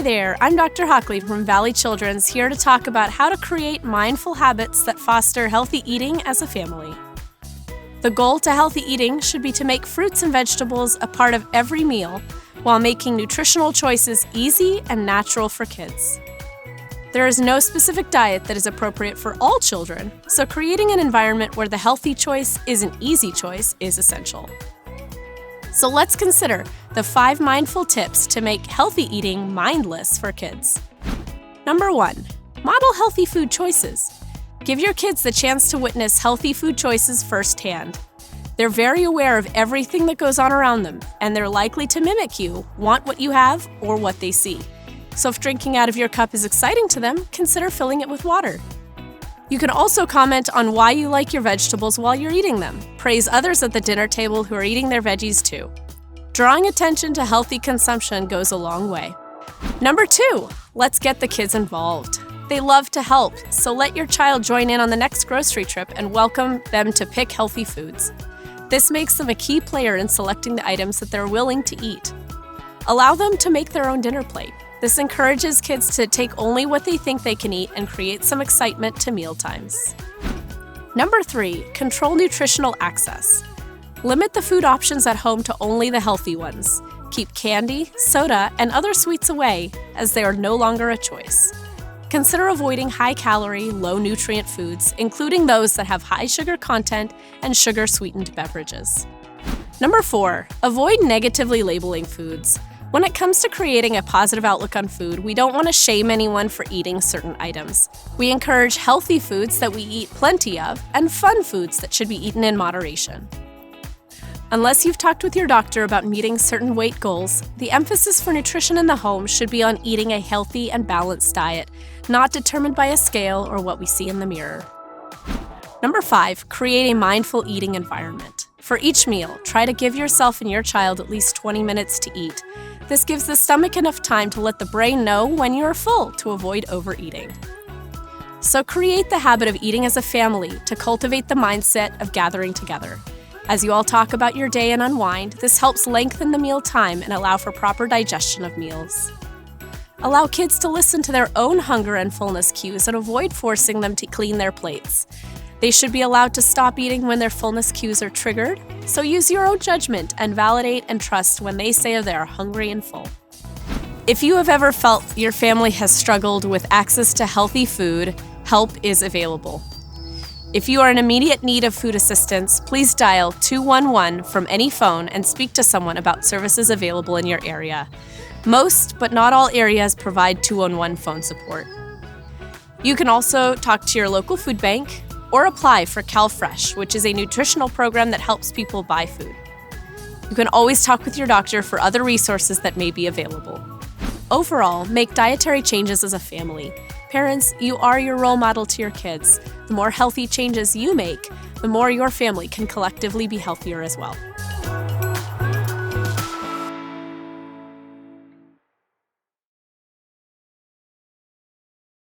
there, I'm Dr. Hockley from Valley Children's, here to talk about how to create mindful habits that foster healthy eating as a family. The goal to healthy eating should be to make fruits and vegetables a part of every meal while making nutritional choices easy and natural for kids. There is no specific diet that is appropriate for all children, so creating an environment where the healthy choice is an easy choice is essential. So let's consider the 5 mindful tips to make healthy eating mindless for kids. Number 1, model healthy food choices. Give your kids the chance to witness healthy food choices firsthand. They're very aware of everything that goes on around them, and they're likely to mimic you, want what you have, or what they see. So if drinking out of your cup is exciting to them, consider filling it with water. You can also comment on why you like your vegetables while you're eating them. Praise others at the dinner table who are eating their veggies too. Drawing attention to healthy consumption goes a long way. Number 2, let's get the kids involved. They love to help, so let your child join in on the next grocery trip and welcome them to pick healthy foods. This makes them a key player in selecting the items that they're willing to eat. Allow them to make their own dinner plate. This encourages kids to take only what they think they can eat and create some excitement to meal times. Number 3, control nutritional access. Limit the food options at home to only the healthy ones. Keep candy, soda, and other sweets away, as they are no longer a choice. Consider avoiding high-calorie, low-nutrient foods, including those that have high sugar content and sugar-sweetened beverages. Number 4, avoid negatively labeling foods. When it comes to creating a positive outlook on food, we don't want to shame anyone for eating certain items. We encourage healthy foods that we eat plenty of and fun foods that should be eaten in moderation. Unless you've talked with your doctor about meeting certain weight goals, the emphasis for nutrition in the home should be on eating a healthy and balanced diet, not determined by a scale or what we see in the mirror. Number 5, create a mindful eating environment. For each meal, try to give yourself and your child at least 20 minutes to eat. This gives the stomach enough time to let the brain know when you are full to avoid overeating. So create the habit of eating as a family to cultivate the mindset of gathering together. As you all talk about your day and unwind, this helps lengthen the meal time and allow for proper digestion of meals. Allow kids to listen to their own hunger and fullness cues and avoid forcing them to clean their plates. They should be allowed to stop eating when their fullness cues are triggered, so use your own judgment and validate and trust when they say they are hungry and full. If you have ever felt your family has struggled with access to healthy food, help is available. If you are in immediate need of food assistance, please dial 211 from any phone and speak to someone about services available in your area. Most, but not all areas provide 211 phone support. You can also talk to your local food bank or apply for CalFresh, which is a nutritional program that helps people buy food. You can always talk with your doctor for other resources that may be available. Overall, make dietary changes as a family. Parents, you are your role model to your kids. The more healthy changes you make, the more your family can collectively be healthier as well.